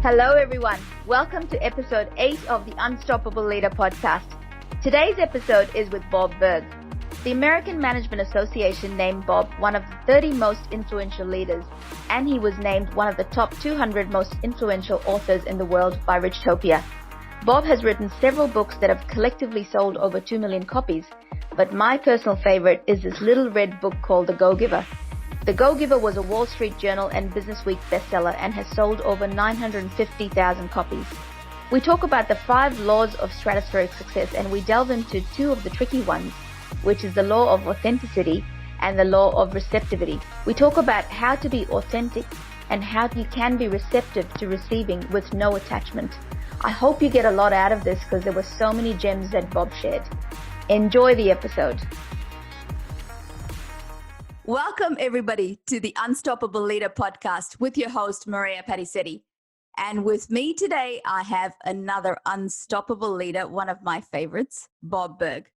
Hello, everyone. Welcome to episode 8 of the Unstoppable Leader podcast. Today's episode is with Bob Burg. The American Management Association named Bob one of the 30 most influential leaders, and he was named one of the top 200 most influential authors in the world by Richtopia. Bob has written several books that have collectively sold over 2 million copies, but my personal favorite is this little red book called The Go-Giver. The Go-Giver was a Wall Street Journal and Businessweek bestseller and has sold over 950,000 copies. We talk about the 5 laws of stratospheric success, and we delve into 2 of the tricky ones, which is the law of authenticity and the law of receptivity. We talk about how to be authentic and how you can be receptive to receiving with no attachment. I hope you get a lot out of this because there were so many gems that Bob shared. Enjoy the episode. Welcome, everybody, to the Unstoppable Leader podcast with your host, Maria Patisetti. And with me today, I have another unstoppable leader, one of my favorites, Bob Burg.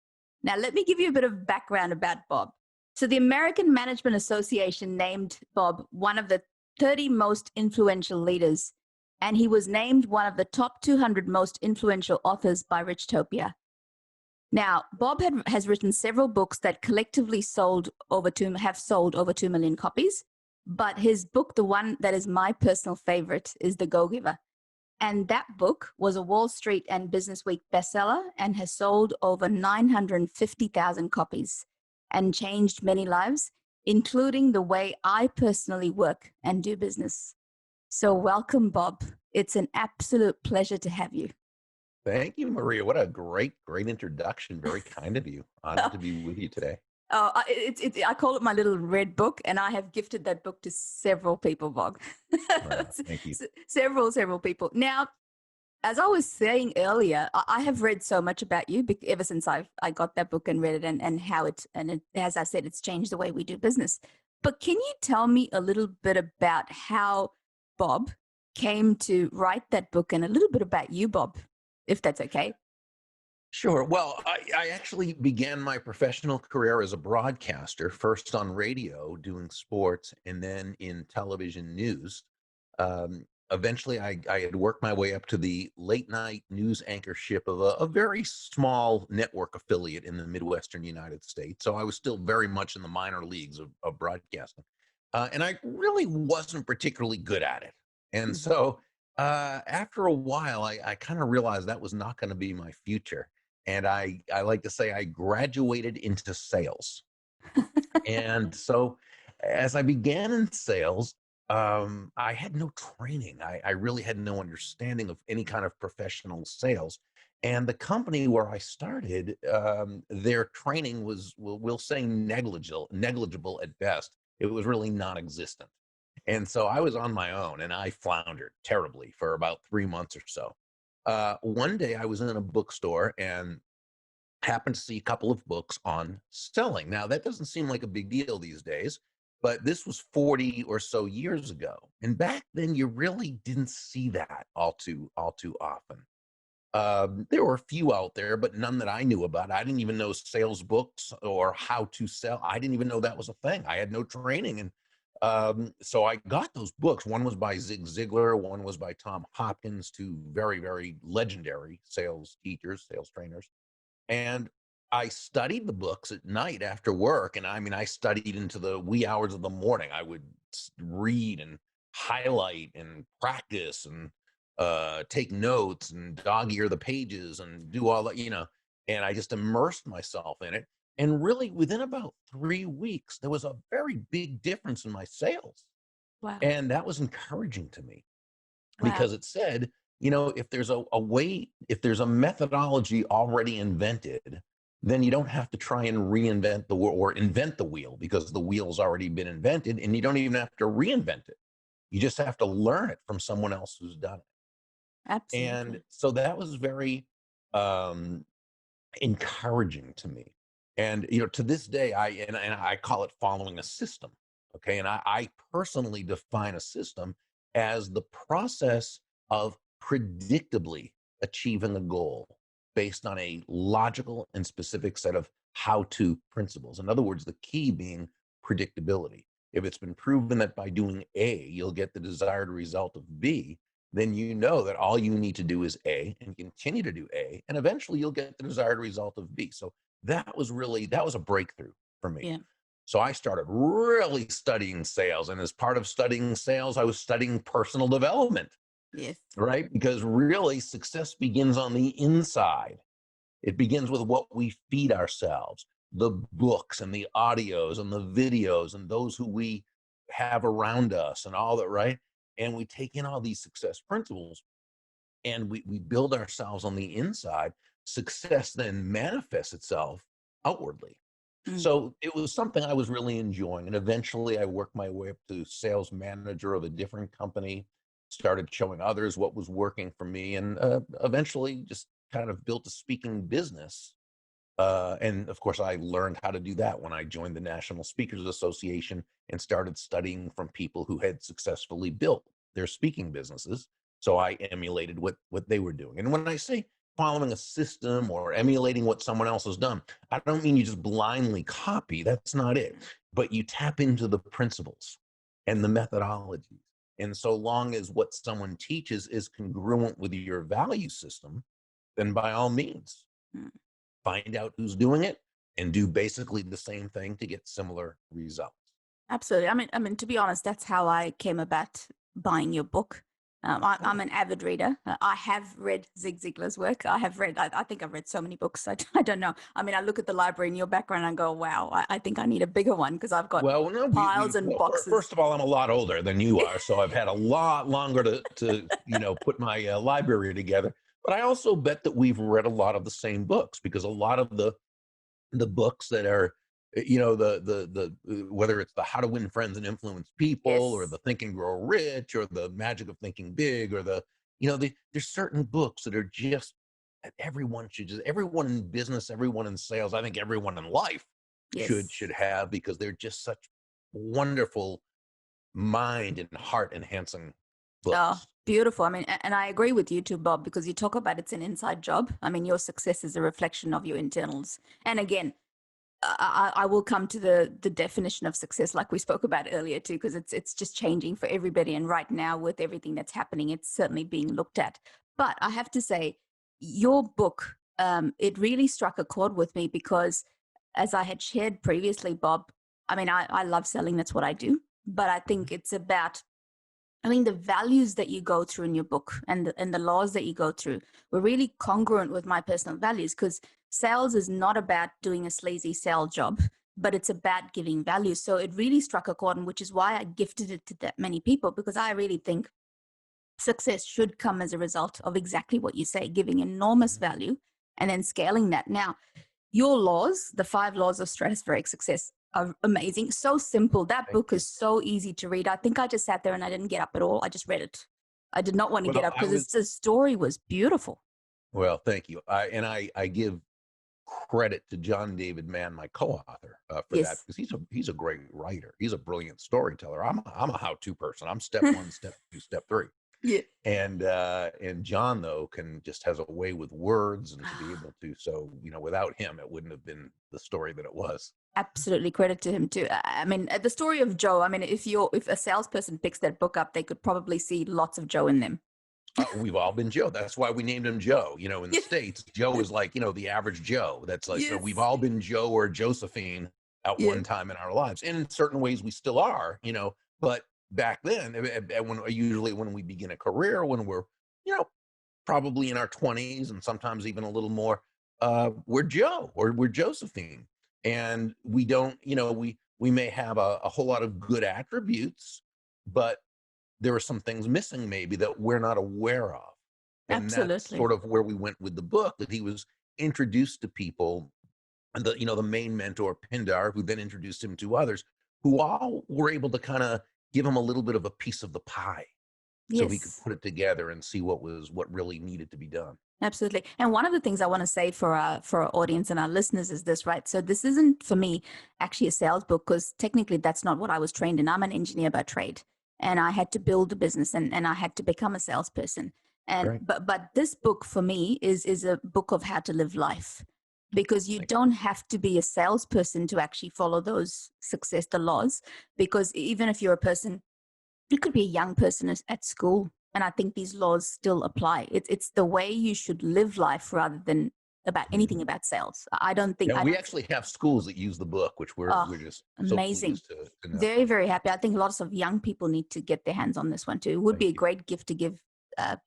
Now, let me give you a bit of background about Bob. So the American Management Association named Bob one of the 30 most influential leaders, and he was named one of the top 200 most influential authors by Richtopia. Now, Bob has written several books that collectively have sold over 2 million copies, but his book, the one that is my personal favorite, is The Go-Giver. And that book was a Wall Street and Businessweek bestseller and has sold over 950,000 copies and changed many lives, including the way I personally work and do business. So welcome, Bob. It's an absolute pleasure to have you. Thank you, Maria. What a great introduction. Very kind of you. Honored to be with you today. Oh, I call it my little red book, and I have gifted that book to several people, Bob. Thank you. Several people. Now, as I was saying earlier, I have read so much about you ever since I got that book and read it, and how as I said, it's changed the way we do business. But can you tell me a little bit about how Bob came to write that book, and a little bit about you, Bob, if that's okay? Sure. Well, I actually began my professional career as a broadcaster, first on radio doing sports and then in television news. Eventually, I had worked my way up to the late night news anchorship of a very small network affiliate in the Midwestern United States. So I was still very much in the minor leagues of broadcasting. And I really wasn't particularly good at it. And so after a while, I kind of realized that was not going to be my future. And I like to say I graduated into sales. And so as I began in sales, I had no training. I really had no understanding of any kind of professional sales. And the company where I started, their training was, we'll say, negligible at best. It was really non-existent. And so I was on my own, and I floundered terribly for about 3 months or so. One day I was in a bookstore and happened to see a couple of books on selling. Now, that doesn't seem like a big deal these days, but this was 40 or so years ago. And back then, you really didn't see that all too often. There were a few out there, but none that I knew about. I didn't even know sales books or how to sell. I didn't even know that was a thing. I had no training. And so I got those books. One was by Zig Ziglar. One was by Tom Hopkins, 2 very, very legendary sales teachers, sales trainers. And I studied the books at night after work. And I studied into the wee hours of the morning. I would read and highlight and practice and take notes and dog ear the pages and do all that, and I just immersed myself in it. And really, within about 3 weeks, there was a very big difference in my sales. Wow. And that was encouraging to me because Wow. it said, if there's a way, if there's a methodology already invented, then you don't have to try and reinvent or invent the wheel, because the wheel's already been invented, and you don't even have to reinvent it. You just have to learn it from someone else who's done it. Absolutely. And so that was very encouraging to me. And, to this day, I call it following a system. Okay. And I personally define a system as the process of predictably achieving a goal based on a logical and specific set of how-to principles. In other words, the key being predictability. if it's been proven that by doing A, you'll get the desired result of B, then you know that all you need to do is A and continue to do A, and eventually you'll get the desired result of B. So that was a breakthrough for me. Yeah. So I started really studying sales. And as part of studying sales, I was studying personal development, Yes. right? Because really success begins on the inside. It begins with what we feed ourselves, the books and the audios and the videos and those who we have around us and all that, right? And we take in all these success principles and we build ourselves on the inside. Success then manifests itself outwardly. Mm. So it was something I was really enjoying. And eventually I worked my way up to sales manager of a different company, started showing others what was working for me, and eventually just kind of built a speaking business. And of course, I learned how to do that when I joined the National Speakers Association and started studying from people who had successfully built their speaking businesses. So I emulated what they were doing. And when I say following a system or emulating what someone else has done, I don't mean you just blindly copy. That's not it. But you tap into the principles and the methodologies. And so long as what someone teaches is congruent with your value system, then by all means, Mm. find out who's doing it and do basically the same thing to get similar results. Absolutely. I mean, to be honest, that's how I came about buying your book. I'm an avid reader. I have read Zig Ziglar's work. I think I've read so many books. I don't know. I mean, I look at the library in your background and I go, wow, I think I need a bigger one because I've got Well, no, piles and boxes. first of all, I'm a lot older than you are, so I've had a lot longer to put my library together. But I also bet that we've read a lot of the same books, because a lot of the books that are, the whether it's the How to Win Friends and Influence People, or Yes. the Think and Grow Rich, or the Magic of Thinking Big, or there's certain books that are just that everyone in business, everyone in sales, I think everyone in life should Yes. have, because they're just such wonderful mind and heart enhancing Oh, books. beautiful. I mean, and I agree with you too, Bob, because you talk about it's an inside job. I mean, your success is a reflection of your internals. And again, I will come to the definition of success like we spoke about earlier too, because it's just changing for everybody. And right now, with everything that's happening, it's certainly being looked at. But I have to say, your book, it really struck a chord with me because, as I had shared previously, Bob, I mean, I love selling. That's what I do. But I think it's about, I mean, the values that you go through in your book and the laws that you go through were really congruent with my personal values, because sales is not about doing a sleazy sales job, but it's about giving value. So it really struck a chord, and which is why I gifted it to that many people, because I really think success should come as a result of exactly what you say, giving enormous value and then scaling that. Now, your laws, the 5 laws of stratospheric success, are amazing. So simple. That Thank book you. is so easy to read. I think I just sat there and I didn't get up at all. I just read it. I did not want to get Well, up because the story was beautiful. thank you. I give credit to John David Mann, my co-author, for that, Yes. because he's a great writer. He's a brilliant storyteller. I'm a how-to person. I'm step 1, step 2, step 3. Yeah. And John, though, just has a way with words, and to be able to, so without him it wouldn't have been the story that it was. Absolutely, credit to him too. I mean, the story of Joe. I mean, if a salesperson picks that book up, they could probably see lots of Joe in them. We've all been Joe. That's why we named him Joe. In the Yeah. States, Joe is like, the average Joe. That's like, we've Yes. all been Joe or Josephine at Yeah. one time in our lives. And in certain ways we still are, but back then, when we begin a career, when we're, probably in our 20s and sometimes even a little more, we're Joe or we're Josephine. And we don't, we may have a whole lot of good attributes, but there are some things missing maybe that we're not aware of. And that's Absolutely. sort of where we went with the book, that he was introduced to people, and the main mentor, Pindar, who then introduced him to others, who all were able to kind of give him a little bit of a piece of the pie, so he could Yes. put it together and see what really needed to be done. Absolutely. And one of the things I want to say for our audience and our listeners is this, right? So this isn't for me actually a sales book, because technically that's not what I was trained in. I'm an engineer by trade, and I had to build a business, and I had to become a salesperson. And Right. but this book for me is a book of how to live life. because you don't have to be a salesperson to actually follow those the laws. Because even if you're a person, you could be a young person at school, and I think these laws still apply. It's the way you should live life rather than about anything about sales. I don't think Yeah, we actually have schools that use the book, which we're just so amazing. pleased to know. Very, very happy. I think lots of young people need to get their hands on this one too. It would be a great gift to give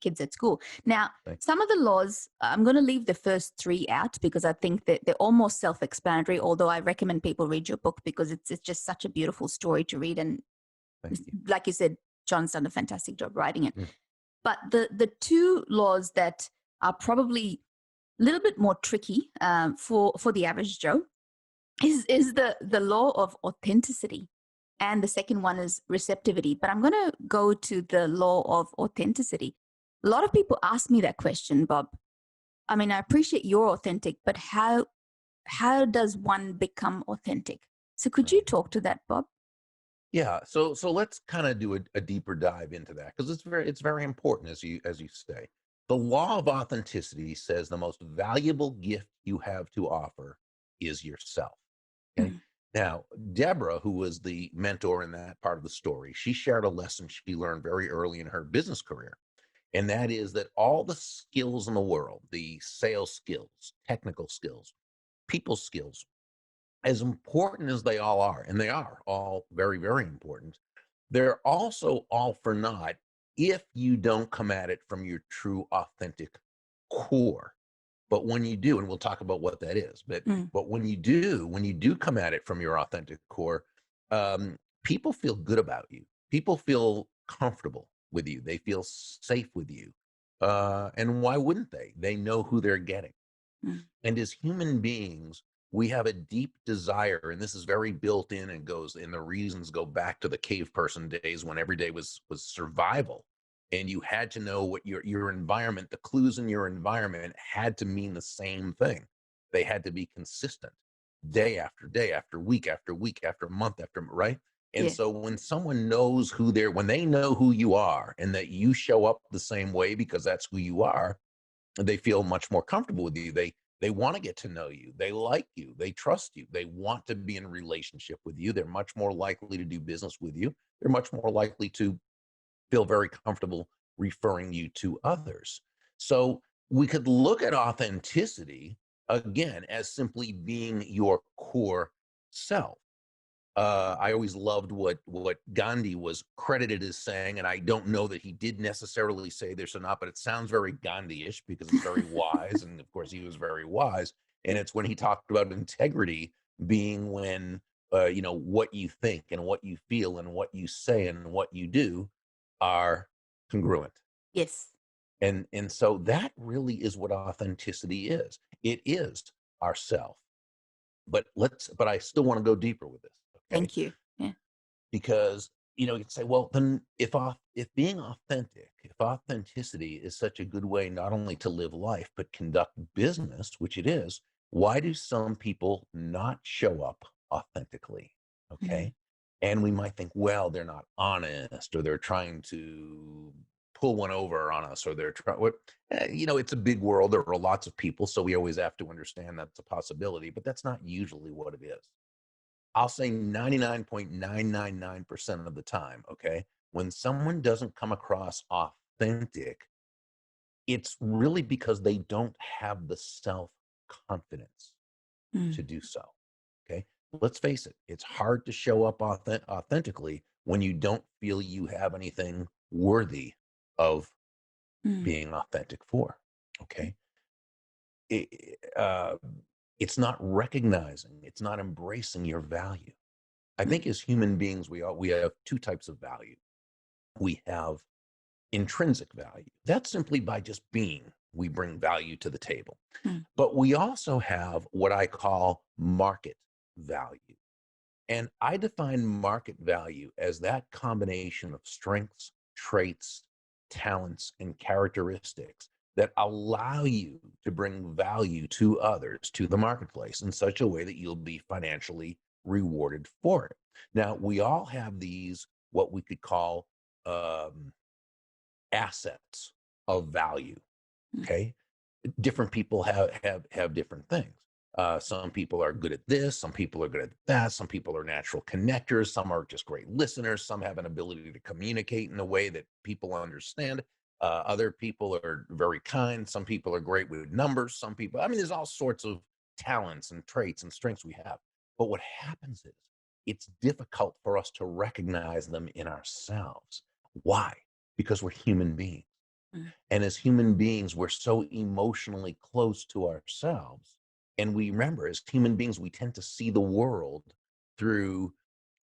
kids at school. Now, some of the laws, I'm going to leave the first three out because I think that they're almost self-explanatory, although I recommend people read your book because it's just such a beautiful story to read. And like you said, John's done a fantastic job writing it. But the two laws that are probably a little bit more tricky for the average Joe is the law of authenticity. And the second one is receptivity. But I'm going to go to the law of authenticity. A lot of people ask me that question, Bob. I mean, I appreciate you're authentic, but how does one become authentic? So could you talk to that, Bob? Yeah, so let's kind of do a deeper dive into that because it's very important as you say. The law of authenticity says the most valuable gift you have to offer is yourself. Okay. Now, Deborah, who was the mentor in that part of the story, she shared a lesson she learned very early in her business career. And that is that all the skills in the world, the sales skills, technical skills, people skills, as important as they all are, and they are all very, very important, they're also all for naught if you don't come at it from your true, authentic core. But when you do, and we'll talk about what that is, but when you do come at it from your authentic core, people feel good about you. People feel comfortable with you. They feel safe with you. And why wouldn't they? They know who they're getting. And as human beings, we have a deep desire, and this is very built in and the reasons go back to the cave person days when every day was survival. And you had to know what your environment, the clues in your environment had to mean the same thing. They had to be consistent day after day, after week, after month, right? And so when someone knows when they know who you are and that you show up the same way because that's who you are, they feel much more comfortable with you. They want to get to know you. They like you. They trust you. They want to be in a relationship with you. They're much more likely to do business with you. They're much more likely to feel very comfortable referring you to others. So we could look at authenticity again as simply being your core self. I always loved what Gandhi was credited as saying, and I don't know that he did necessarily say this or not, but it sounds very Gandhi-ish because it's very wise, and of course he was very wise. And it's when he talked about integrity being when what you think and what you feel and what you say and what you do are congruent. Yes. And so that really is what authenticity is. It is ourself. But I still want to go deeper with this. Okay? Thank you. Yeah. Because you'd say, well, then if being authentic, if authenticity is such a good way not only to live life but conduct business, which it is, why do some people not show up authentically? Okay. And we might think, well, they're not honest, or they're trying to pull one over on us, or they're trying it's a big world. There are lots of people, so we always have to understand that's a possibility, but that's not usually what it is. I'll say 99.999% of the time, okay, when someone doesn't come across authentic, it's really because they don't have the self-confidence to do so. Okay. Let's face it, it's hard to show up authentically when you don't feel you have anything worthy of being authentic for. Okay. It's not recognizing, it's not embracing your value. I think as human beings, we have two types of value. We have intrinsic value. That's simply by just being, we bring value to the table. But we also have what I call market value. And I define market value as that combination of strengths, traits, talents, and characteristics that allow you to bring value to others, to the marketplace, in such a way that you'll be financially rewarded for it. Now, we all have these, what we could call assets of value. Okay. Different people have different things. Some people are good at this. Some people are good at that. Some people are natural connectors. Some are just great listeners. Some have an ability to communicate in a way that people understand. Other people are very kind. Some people are great with numbers. Some people, I mean, there's all sorts of talents and traits and strengths we have. But what happens is it's difficult for us to recognize them in ourselves. Why? Because we're human beings. Mm. And as human beings, we're so emotionally close to ourselves. And we remember, as human beings, we tend to see the world through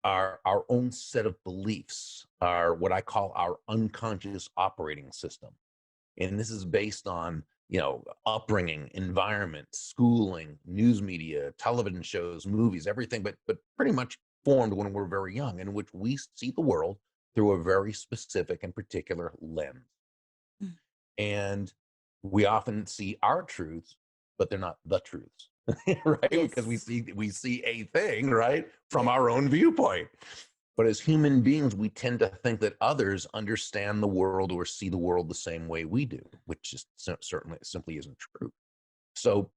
our own set of beliefs, our what I call our unconscious operating system. And this is based on, upbringing, environment, schooling, news media, television shows, movies, everything, but pretty much formed when we're very young, in which we see the world through a very specific and particular lens. Mm. And we often see our truths, but they're not the truths, right? Yes. Because we see a thing, right, from Yeah. our own viewpoint. But as human beings, we tend to think that others understand the world or see the world the same way we do, which is certainly simply isn't true. So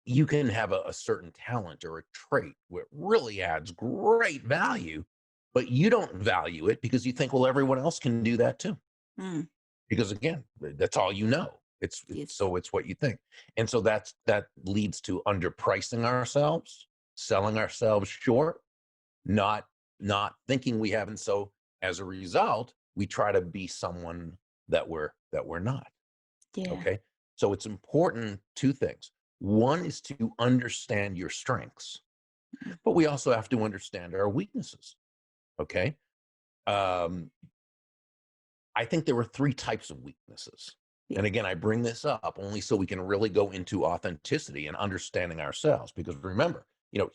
you can have a certain talent or a trait where it really adds great value, but you don't value it because you think, well, everyone else can do that too. Mm. Because again, that's all you know. Yes. So it's what you think. And so that leads to underpricing ourselves, selling ourselves short, not thinking we have. And so as a result, we try to be someone that we're not. Yeah. Okay. So it's important, two things. One is to understand your strengths, Mm. but we also have to understand our weaknesses. Okay. Um, I think there were three types of weaknesses. Yeah. And again, I bring this up only so we can really go into authenticity and understanding ourselves. Because remember,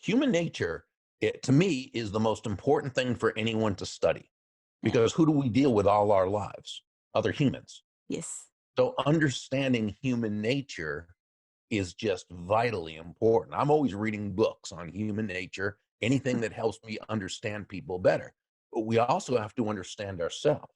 human nature, to me, is the most important thing for anyone to study. Yeah. Because who do we deal with all our lives? Other humans. Yes. So understanding human nature is just vitally important. I'm always reading books on human nature, anything that helps me understand people better. But we also have to understand ourselves.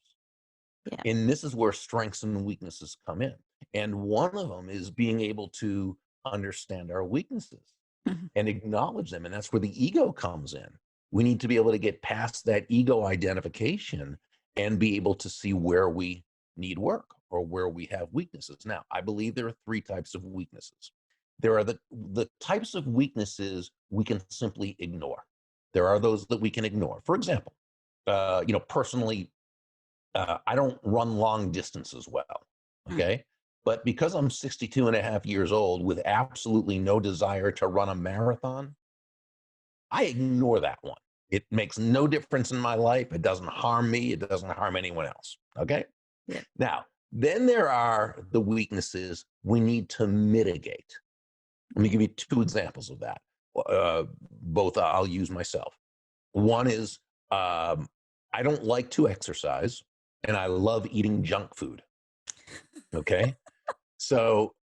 Yeah. And this is where strengths and weaknesses come in. And one of them is being able to understand our weaknesses Mhm. and acknowledge them. And that's where the ego comes in. We need to be able to get past that ego identification and be able to see where we need work or where we have weaknesses. Now, I believe there are three types of weaknesses. There are the types of weaknesses we can simply ignore. There are those that we can ignore. For example, personally, I don't run long distances well. Mm. Okay. But because I'm 62 and a half years old with absolutely no desire to run a marathon, I ignore that one. It makes no difference in my life. It doesn't harm me. It doesn't harm anyone else. Okay. Yeah. Now, then there are the weaknesses we need to mitigate. Let me give you two examples of that. Both I'll use myself. One is I don't like to exercise and I love eating junk food. Okay. So,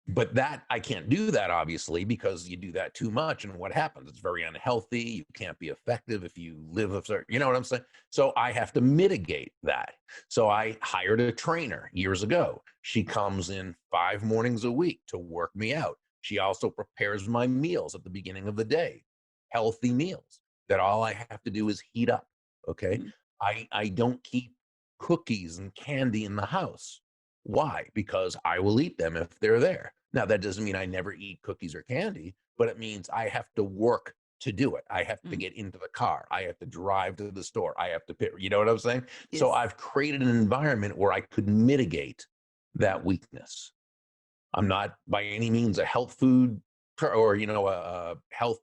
but that I can't do that obviously because you do that too much. And what happens? It's very unhealthy. You can't be effective if you live a certain, you know what I'm saying? So I have to mitigate that. So I hired a trainer years ago. She comes in 5 mornings a week to work me out. She also prepares my meals at the beginning of the day, healthy meals that all I have to do is heat up. Okay. Mm. I don't keep cookies and candy in the house. Why? Because I will eat them if they're there. Now, that doesn't mean I never eat cookies or candy, but it means I have to work to do it. I have to Mm. get into the car. I have to drive to the store. I have to pick, you know what I'm saying? So Yes. I've created an environment where I could mitigate that weakness. I'm not by any means a health food or, a health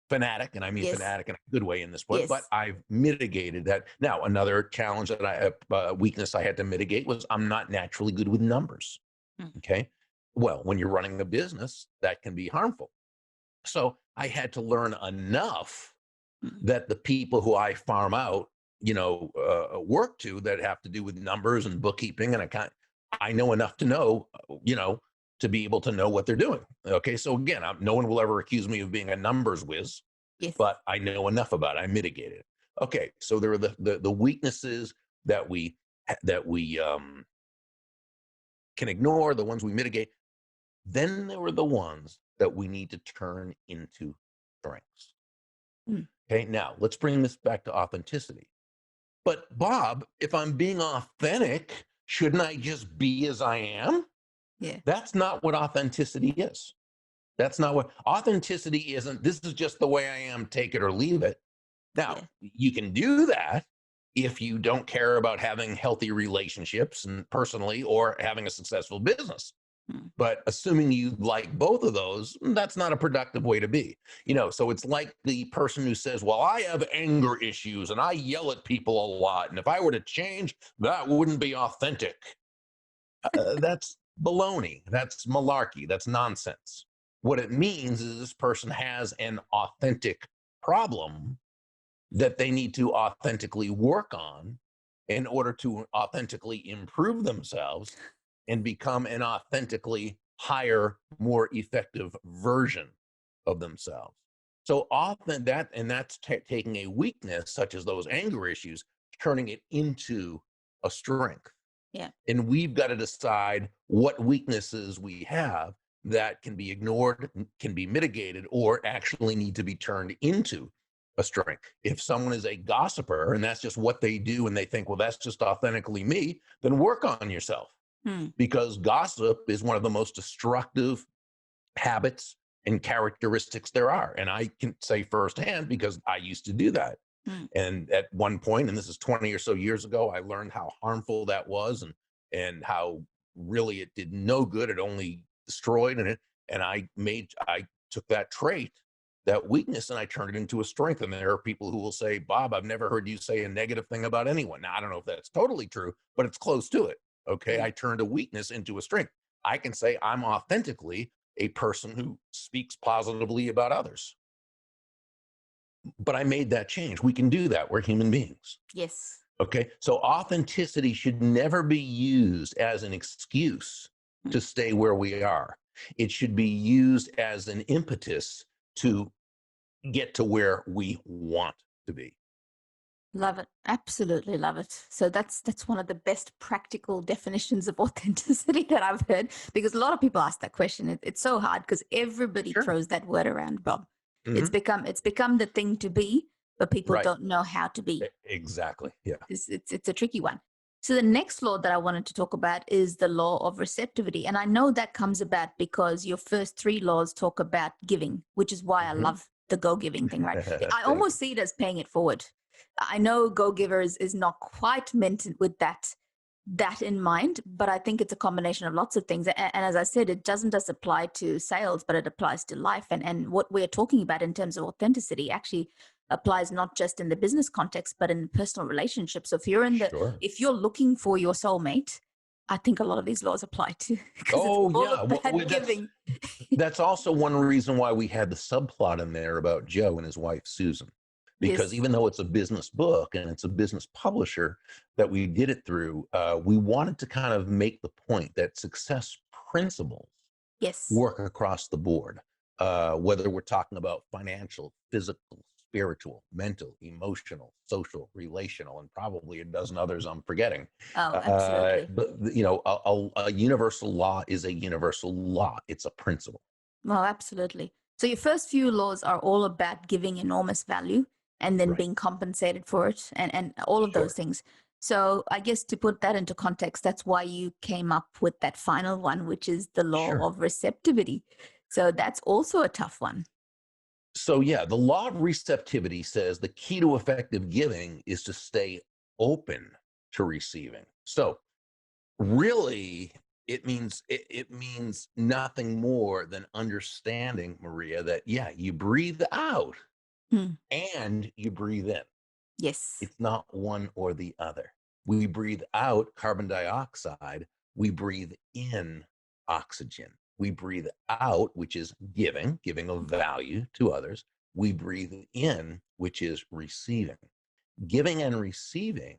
fanatic, and I mean Yes. fanatic in a good way in this point, but Yes. I've mitigated that. Now, another challenge that weakness I had to mitigate was I'm not naturally good with numbers. Mm. Okay. Well, when you're running a business, that can be harmful. So I had to learn enough Mm. that the people who I farm out, work to that have to do with numbers and bookkeeping and I know enough to know, to be able to know what they're doing. Okay. So again, no one will ever accuse me of being a numbers whiz, Yes. but I know enough about it. I mitigate it. Okay. So there are the weaknesses that we can ignore, the ones we mitigate. Then there were the ones that we need to turn into strengths. Mm. Okay, now let's bring this back to authenticity. But Bob, if I'm being authentic, shouldn't I just be as I am? Yeah. That's not what authenticity is. That's not what authenticity isn't. This is just the way I am, take it or leave it. Now, Yeah. you can do that if you don't care about having healthy relationships and personally or having a successful business. Mm. But assuming you like both of those, that's not a productive way to be. So it's like the person who says, well, I have anger issues and I yell at people a lot. And if I were to change, that wouldn't be authentic. That's baloney. That's malarkey. That's nonsense. What it means is this person has an authentic problem that they need to authentically work on in order to authentically improve themselves and become an authentically higher, more effective version of themselves. So often that's taking a weakness such as those anger issues, turning it into a strength. Yeah. And we've got to decide what weaknesses we have that can be ignored, can be mitigated, or actually need to be turned into a strength. If someone is a gossiper and that's just what they do and they think, well, that's just authentically me, then work on yourself. Mm. Because gossip is one of the most destructive habits and characteristics there are. And I can say firsthand because I used to do that. Mm. And at one point, and this is 20 or so years ago, I learned how harmful that was and how really it did no good. It only destroyed and I took that trait, that weakness, and I turned it into a strength. And there are people who will say, Bob, I've never heard you say a negative thing about anyone. Now, I don't know if that's totally true, but it's close to it. Okay. Yeah. I turned a weakness into a strength. I can say I'm authentically a person who speaks positively about others. But I made that change. We can do that. We're human beings. Yes. Okay. So authenticity should never be used as an excuse to stay where we are. It should be used as an impetus to get to where we want to be. Love it. Absolutely love it. So that's one of the best practical definitions of authenticity that I've heard, because a lot of people ask that question. It's so hard because everybody Sure. throws that word around, Bob. Mhm. It's become the thing to be, but people Right. don't know how to be. Exactly. Yeah. It's a tricky one. So the next law that I wanted to talk about is the law of receptivity. And I know that comes about because your first three laws talk about giving, which is why I Mhm. love the go giving thing, right? I Thank almost see it as paying it forward. I know go giver is not quite meant with that in mind, but I think it's a combination of lots of things. And as I said, it doesn't just apply to sales, but it applies to life. And what we're talking about in terms of authenticity actually applies not just in the business context, but in personal relationships. So Sure. if you're looking for your soulmate, I think a lot of these laws apply to, because it's Oh, all yeah. Well, about giving. that's also one reason why we had the subplot in there about Joe and his wife, Susan. Because Yes. even though it's a business book and it's a business publisher that we did it through, we wanted to kind of make the point that success principles Yes. work across the board, whether we're talking about financial, physical, spiritual, mental, emotional, social, relational, and probably a dozen others I'm forgetting. Oh, absolutely. But a universal law is a universal law. It's a principle. Well, absolutely. So your first few laws are all about giving enormous value and then Right. being compensated for it, and all of those Sure. things. So I guess to put that into context, that's why you came up with that final one, which is the law Sure. of receptivity. So that's also a tough one. So, yeah, the law of receptivity says the key to effective giving is to stay open to receiving. So, really, it means nothing more than understanding, Maria, that yeah, you breathe out Hmm. and you breathe in. Yes. It's not one or the other. We breathe out carbon dioxide, we breathe in oxygen. We breathe out, which is giving of value to others. We breathe in, which is receiving. Giving and receiving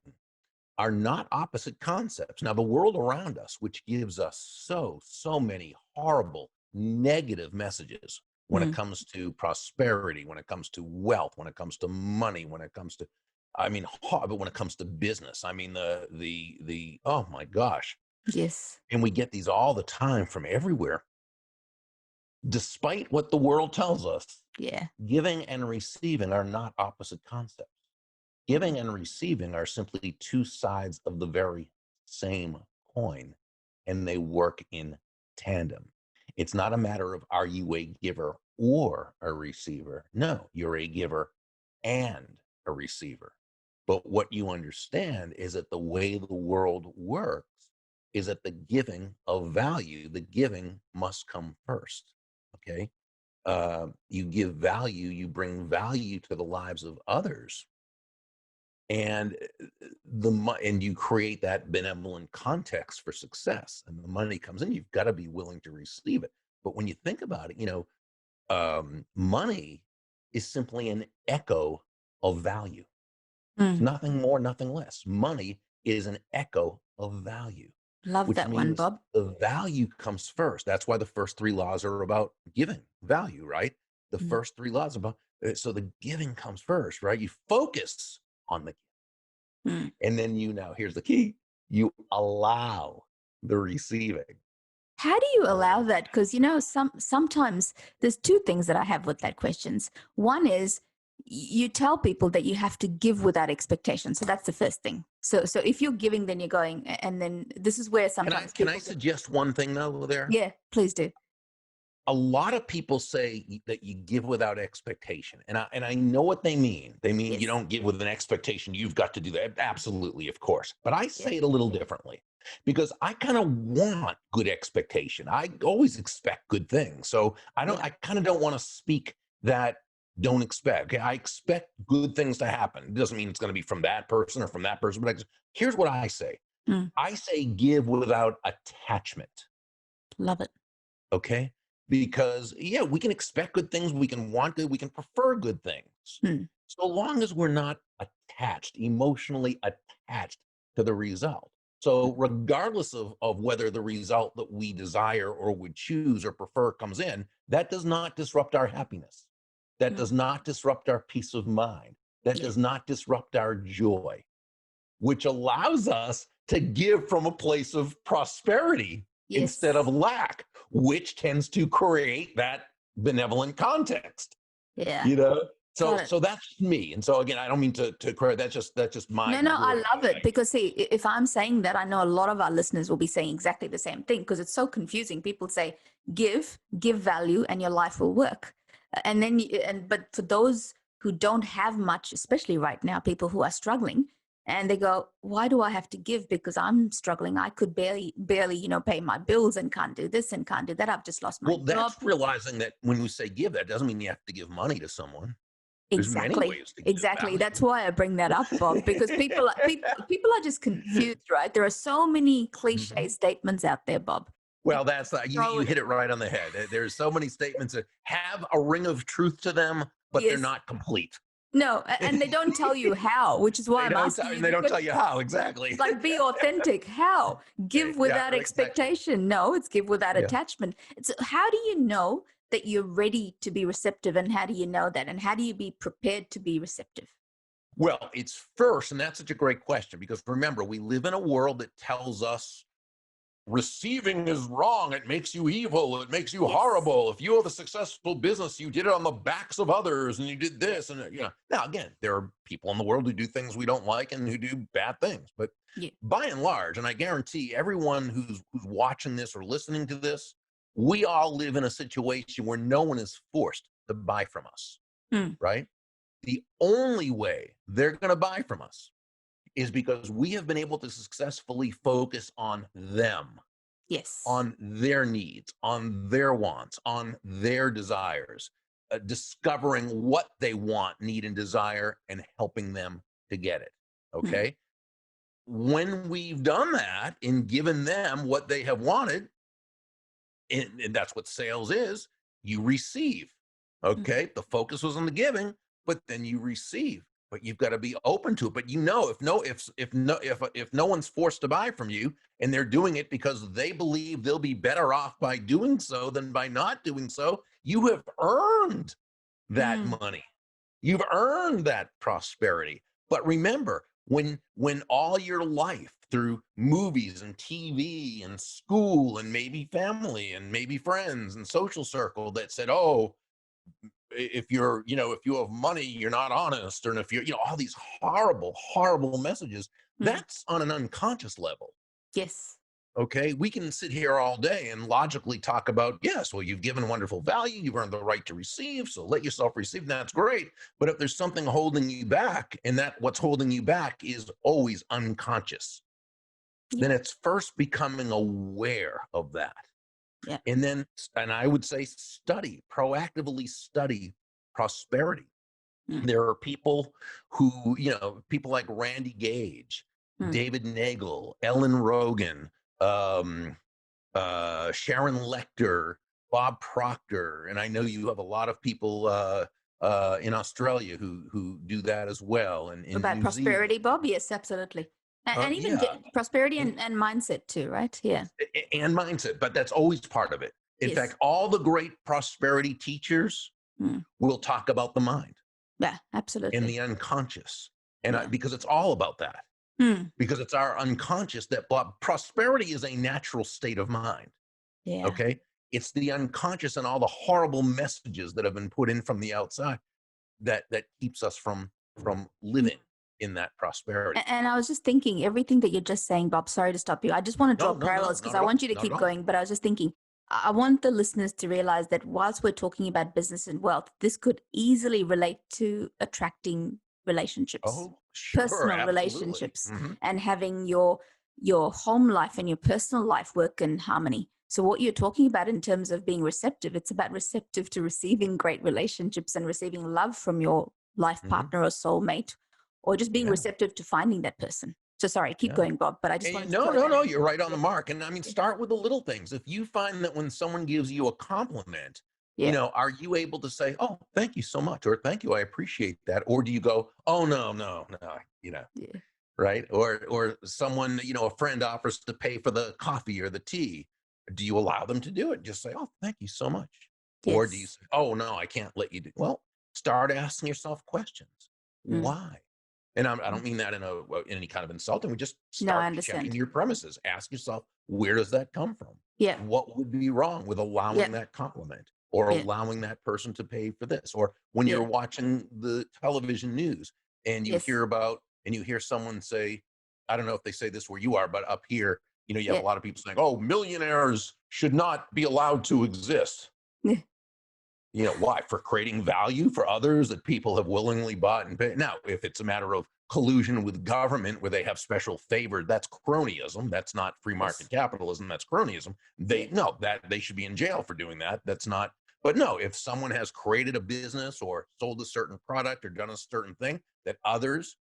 are not opposite concepts. Now, the world around us, which gives us so many horrible, negative messages when it Hmm. comes to prosperity, when it comes to wealth, when it comes to money, when it comes to, but when it comes to business, I mean, oh my gosh. Yes. And we get these all the time from everywhere. Despite what the world tells us, Yeah. giving and receiving are not opposite concepts. Giving and receiving are simply two sides of the very same coin, and they work in tandem. It's not a matter of are you a giver or a receiver? No, you're a giver and a receiver. But what you understand is that the way the world works is that the giving of value, the giving must come first. Okay. You give value, you bring value to the lives of others, and and you create that benevolent context for success, and the money comes in. You've got to be willing to receive it. But when you think about it, money is simply an echo of value. It's Mm. nothing more, nothing less. Money is an echo of value, Love which that one, means Bob. the value comes first. That's why the first three laws are about giving value, right? The Mm. first three laws about, so the giving comes first, right? You focus on the, Mm. and then now here's the key, you allow the receiving. How do you allow Oh, that? Because sometimes there's two things that I have with that questions. One is you tell people that you have to give without expectation. So that's the first thing. So if you're giving, then you're going, and then this is where sometimes can I people suggest one thing though there? yeah, please do. A lot of people say that you give without expectation, and I know what they mean. They mean you Yes. don't give with an expectation. You've got to do that. Absolutely, of course. But I Yeah. say it a little differently because I kind of want good expectation. I always expect good things, so Yeah. I kind of don't want to speak that don't expect. Okay, I expect good things to happen. It doesn't mean it's going to be from that person or from that person. But here's what I say. Mm. I say give without attachment. Love it. Okay. Because, yeah, we can expect good things. We can want good. We can prefer good things. Mm. So long as we're not attached, emotionally attached to the result. So, regardless of whether the result that we desire or would choose or prefer comes in, that does not disrupt our happiness. That Mm. does not disrupt our peace of mind. That Yeah. does not disrupt our joy, which allows us to give from a place of prosperity instead of Yes. lack, which tends to create that benevolent context, Yeah. you know? So Got it. so that's me. And so again, I don't mean to correct, that's just my No, I word. love it because see, if I'm saying that, I know a lot of our listeners will be saying exactly the same thing because it's so confusing. People say, give value, and your life will work. And then, but for those who don't have much, especially right now, people who are struggling, and they go, why do I have to give? Because I'm struggling. I could barely, pay my bills and can't do this and can't do that. I've just lost my Well, job. that's realizing that when we say give, that doesn't mean you have to give money to someone. There's many Exactly. ways to give Exactly. value. That's why I bring that up, Bob, because people are just confused, right? There are so many cliche Mhm. statements out there, Bob. Well, People that's throw you it. hit it right on the head. There's so many statements that have a ring of truth to them, but they're Yes. not complete. No, and they don't tell you how, which is why They I'm don't asking you they the don't tell question. you how exactly. Like, be authentic. How? Okay, Give yeah, without exactly. expectation. No, it's give without Yeah. attachment. It's how do you know that you're ready to be receptive, and how do you know that, and how do you be prepared to be receptive? Well, it's first, and that's such a great question because remember, we live in a world that tells us receiving is wrong. It makes you evil. It makes you Yes. horrible. If you have a successful business, you did it on the backs of others and you did Yeah. this. And, now again, there are people in the world who do things we don't like and who do bad things. But Yeah. by and large, and I guarantee everyone who's watching this or listening to this, we all live in a situation where no one is forced to buy from us, Mm. right? The only way they're going to buy from us is because we have been able to successfully focus on them, Yes. on their needs, on their wants, on their desires, discovering what they want, need, and desire, and helping them to get it. Mm. Okay. When we've done that and given them what they have wanted, and that's what sales is, you receive. Mm. Okay. The focus was on the giving, but then you receive. But you've got to be open to it. But if no one's forced to buy from you and they're doing it because they believe they'll be better off by doing so than by not doing so, you have earned that Mm. money. You've earned that prosperity. But remember, When all your life through movies and TV and school and maybe family and maybe friends and social circle that said, oh, if you're, if you have money, you're not honest, or if you're, all these horrible, horrible messages, that's on an unconscious level. Yes. Okay, we can sit here all day and logically talk about, yes, well, you've given wonderful value, you've earned the right to receive, so let yourself receive, that's great. But if there's something holding you back, and that what's holding you back is always unconscious, then it's first becoming aware of that. Yeah. And I would say proactively study prosperity. There are people who, people like Randy Gage, David Nagel, Ellen Rogan, Sharon Lecter, Bob Proctor, and I know you have a lot of people in Australia who do that as well. And in about New prosperity, Zealand. Bob, yes, absolutely, and even prosperity and mindset too, right? Yeah, and mindset, but that's always part of it. In fact, all the great prosperity teachers will talk about the mind. Yeah, absolutely, and the unconscious, and because it's all about that. Because it's our unconscious that prosperity is a natural state of mind. Yeah. Okay. It's the unconscious and all the horrible messages that have been put in from the outside that keeps us from living in that prosperity. And I was just thinking, everything that you're just saying, Bob, sorry to stop you. I just want to draw parallels because I want you to keep going. But I was just thinking, I want the listeners to realize that whilst we're talking about business and wealth, this could easily relate to attracting relationships. Oh, sure, personal absolutely. Relationships, and having your home life and your personal life work in harmony. So what you're talking about in terms of being receptive, it's about receptive to receiving great relationships and receiving love from your life partner or soulmate, or just being receptive to finding that person. So sorry, keep going, Bob, but I just wanted to No, you're right on the mark. And I mean, start with the little things. If you find that when someone gives you a compliment, are you able to say, oh, thank you so much, or thank you, I appreciate that? Or do you go, oh, no, right? Or someone, a friend offers to pay for the coffee or the tea. Do you allow them to do it? Just say, oh, thank you so much. Or do you say, oh, no, I can't let you do? Well, start asking yourself questions. Why? And I don't mean that in any kind of insulting. We just start checking your premises. Ask yourself, where does that come from? Yeah. What would be wrong with allowing that compliment, or allowing that person to pay for this? Or when you're watching the television news and you hear someone say, I don't know if they say this where you are, but up here, you have a lot of people saying, oh, millionaires should not be allowed to exist. Why? For creating value for others that people have willingly bought and paid. Now, if it's a matter of collusion with government where they have special favor, that's cronyism. That's not free market capitalism. That's cronyism. They should be in jail for doing that. That's not. But no, if someone has created a business or sold a certain product or done a certain thing that others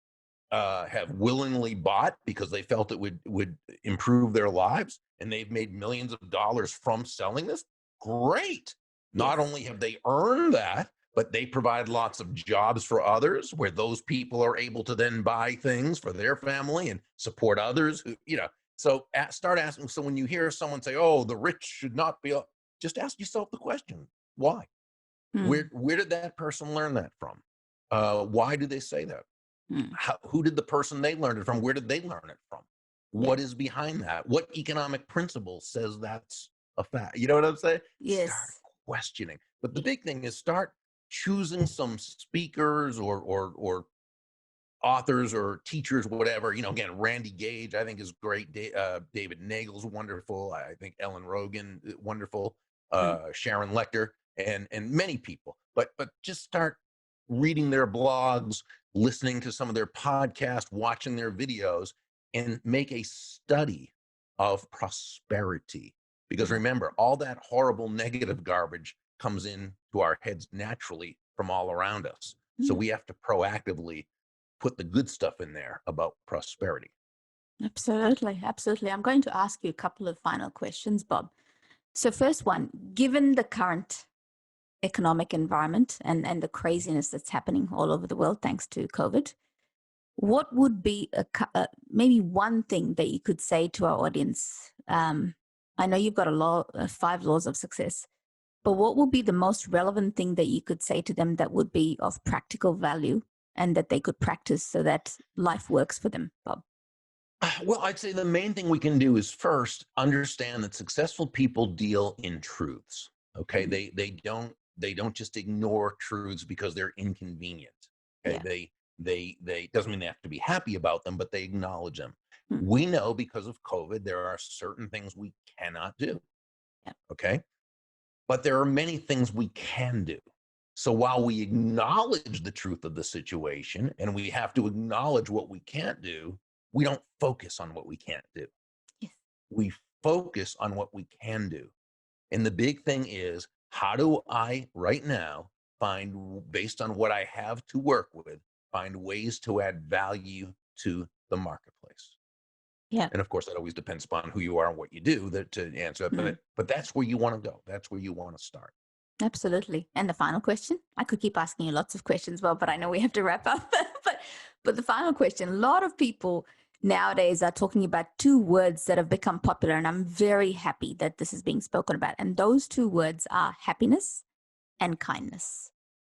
have willingly bought because they felt it would improve their lives, and they've made millions of dollars from selling this, great. Not only have they earned that, but they provide lots of jobs for others where those people are able to then buy things for their family and support others who, so start asking. So when you hear someone say, oh, the rich should not be, just ask yourself the question, why? Where did that person learn that from? Why do they say that? Who did the person they learned it from? Where did they learn it from? What is behind that? What economic principle says that's a fact? You know what I'm saying? Yes. Start questioning. But the big thing is start choosing some speakers or authors or teachers, whatever. Again, Randy Gage, I think, is great. David Nagel's wonderful. I think Ellen Rogan, wonderful. Sharon Lecter, and many people. But just start reading their blogs, listening to some of their podcasts, watching their videos, and make a study of prosperity. Because remember, all that horrible negative garbage comes into our heads naturally from all around us. So we have to proactively put the good stuff in there about prosperity. Absolutely. Absolutely. I'm going to ask you a couple of final questions, Bob. So first one, given the current economic environment and the craziness that's happening all over the world thanks to COVID, what would be maybe one thing that you could say to our audience? I know you've got 5 laws of success, but what would be the most relevant thing that you could say to them that would be of practical value and that they could practice so that life works for them, Bob? Well, I'd say the main thing we can do is first understand that successful people deal in truths. Okay, Mm. they don't just ignore truths because they're inconvenient. Okay, Yeah. they doesn't mean they have to be happy about them, but they acknowledge them. Mm. We know because of COVID there are certain things we cannot do. Yeah. Okay, but there are many things we can do. So while we acknowledge the truth of the situation and we have to acknowledge what we can't do, we don't focus on what we can't do. Yes. We focus on what we can do. And the big thing is, how do I right now based on what I have to work with, find ways to add value to the marketplace? Yeah. And of course, that always depends upon who you are and what you do to answer it. Mm. But that's where you want to go. That's where you want to start. Absolutely. And the final question, I could keep asking you lots of questions, well, but I know we have to wrap up. but the final question, a lot of people nowadays are talking about two words that have become popular, and I'm very happy that this is being spoken about. And those two words are happiness and kindness.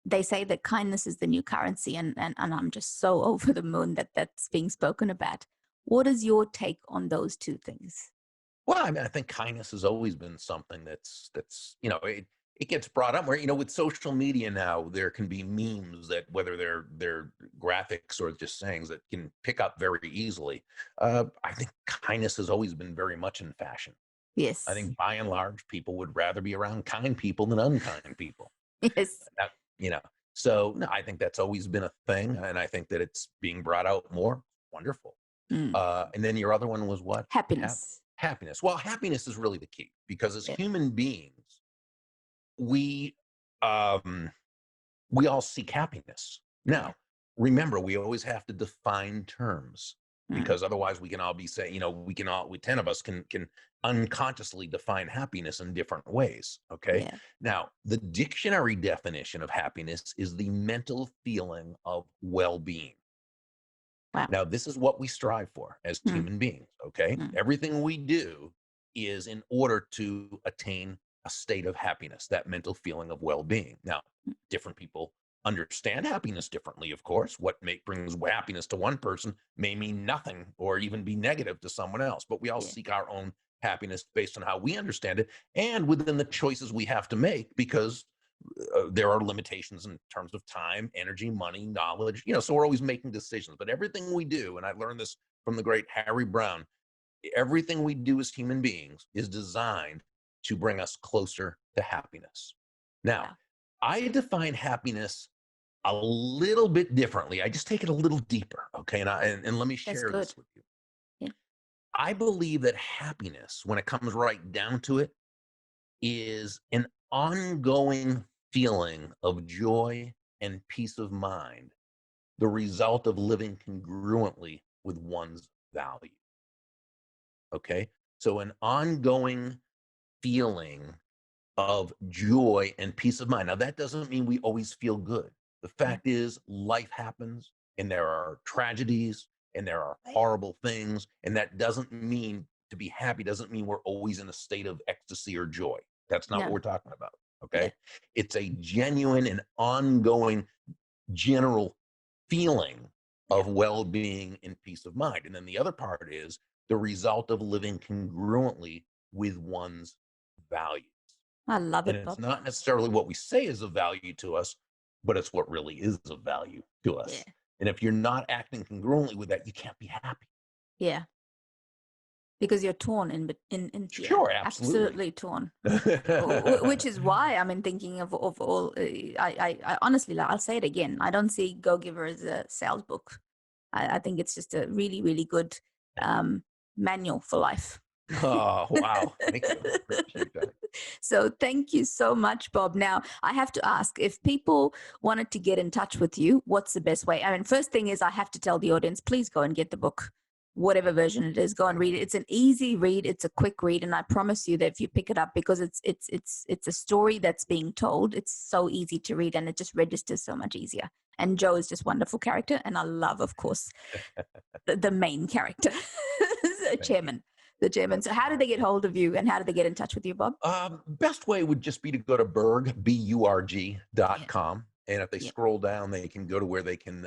They say that kindness is the new currency, and I'm just so over the moon that that's being spoken about. What is your take on those two things? Well, I mean, I think kindness has always been something that's it gets brought up where with social media now there can be memes that whether they're graphics or just sayings that can pick up very easily. I think kindness has always been very much in fashion. I Yes. think by and large people would rather be around kind people than unkind people. Yes. That, you know, so no, I think that's always been a thing, and I think that it's being brought out more. Wonderful. Mm. And then your other one was what? Happiness. Happiness. Well, happiness is really the key because as Yeah. human beings, we um, we all seek happiness. Yeah. Now, remember, we always have to define terms Mm. because otherwise we can all be saying, we 10 of us can unconsciously define happiness in different ways. Okay. Yeah. Now, the dictionary definition of happiness is the mental feeling of well-being. Wow. Now, this is what we strive for as Mm. human beings. Okay. Mm. Everything we do is in order to attain a state of happiness, that mental feeling of well-being. Now, Mm. different people understand happiness differently, of course. What brings happiness to one person may mean nothing or even be negative to someone else, but we all Yeah. seek our own happiness based on how we understand it and within the choices we have to make because there are limitations in terms of time, energy, money, knowledge, so we're always making decisions. But everything we do, and I learned this from the great Harry Brown, everything we do as human beings is designed to bring us closer to happiness. Now, Wow. I define happiness a little bit differently. I just take it a little deeper, okay? And let me That's share good. this with you. Yeah. I believe that happiness, when it comes right down to it, is an ongoing feeling of joy and peace of mind, the result of living congruently with one's value. Okay? So an ongoing feeling of joy and peace of mind. Now, that doesn't mean we always feel good. The Yeah. fact is, life happens and there are tragedies and there are horrible things. And that doesn't mean to be happy, doesn't mean we're always in a state of ecstasy or joy. That's not what No. we're talking about. Yeah. Okay. It's a genuine and ongoing general feeling of well being and peace of mind. And then the other part is the result of living congruently with one's values. I love And it, it's Bob. not necessarily what we say is of value to us, but it's what really is of value to Yeah. us. And if you're not acting congruently with that, you can't be happy. Yeah. Because you're torn in fear. Sure, absolutely. Absolutely torn. Which is why I'm thinking of all. I honestly, like, I'll say it again. I don't see Go Giver as a sales book. I think it's just a really, really good manual for life. Oh, wow. Thank you. Appreciate that. So thank you so much, Bob. Now, I have to ask, if people wanted to get in touch with you, what's the best way? I mean, first thing is I have to tell the audience, please go and get the book, whatever version it is, go and read it. It's an easy read. It's a quick read. And I promise you that if you pick it up, because it's a story that's being told, it's so easy to read and it just registers so much easier. And Joe is just a wonderful character. And I love, of course, the main character, chairman. The chairman. So how do they get hold of you and how do they get in touch with you, Bob? Best way would just be to go to Burg, BURG.com. And if they scroll down, they can go to where they can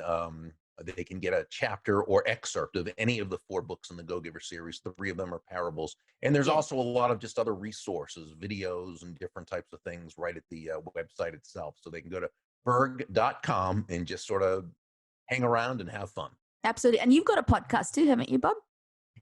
get a chapter or excerpt of any of the 4 books in the Go-Giver series. 3 of them are parables. And there's also a lot of just other resources, videos and different types of things right at the website itself. So they can go to burg.com and just sort of hang around and have fun. Absolutely. And you've got a podcast too, haven't you, Bob?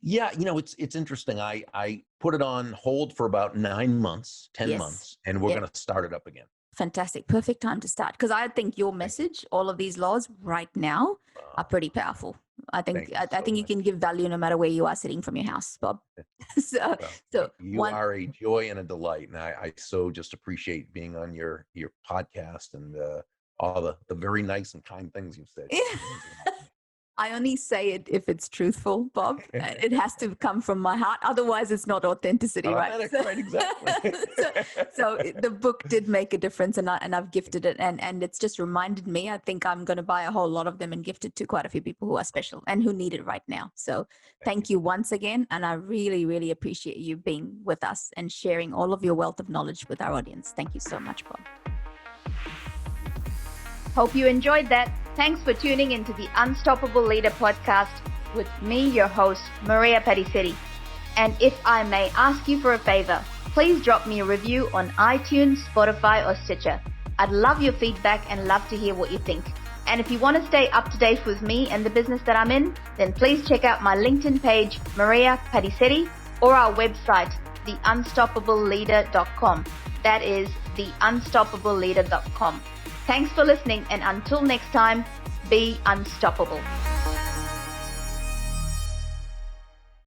Yeah, it's interesting. I put it on hold for about 9 months, 10 months, and we're going to start it up again. Fantastic. Perfect time to start. Because I think your message, all of these laws right now are pretty powerful. I think you can give value no matter where you are sitting from your house, Bob. so you are a joy and a delight. And I so just appreciate being on your podcast and all the very nice and kind things you've said. I only say it if it's truthful, Bob. It has to come from my heart. Otherwise, it's not authenticity, right? Right, exactly. so the book did make a difference, and I've gifted it, and it's just reminded me. I think I'm going to buy a whole lot of them and gift it to quite a few people who are special and who need it right now. So thank you once again, and I really, really appreciate you being with us and sharing all of your wealth of knowledge with our audience. Thank you so much, Bob. Hope you enjoyed that. Thanks for tuning into the Unstoppable Leader podcast with me, your host, Maria Petticetti. And if I may ask you for a favor, please drop me a review on iTunes, Spotify, or Stitcher. I'd love your feedback and love to hear what you think. And if you want to stay up to date with me and the business that I'm in, then please check out my LinkedIn page, Maria Petticetti, or our website, theunstoppableleader.com. That is theunstoppableleader.com. Thanks for listening, and until next time, be unstoppable.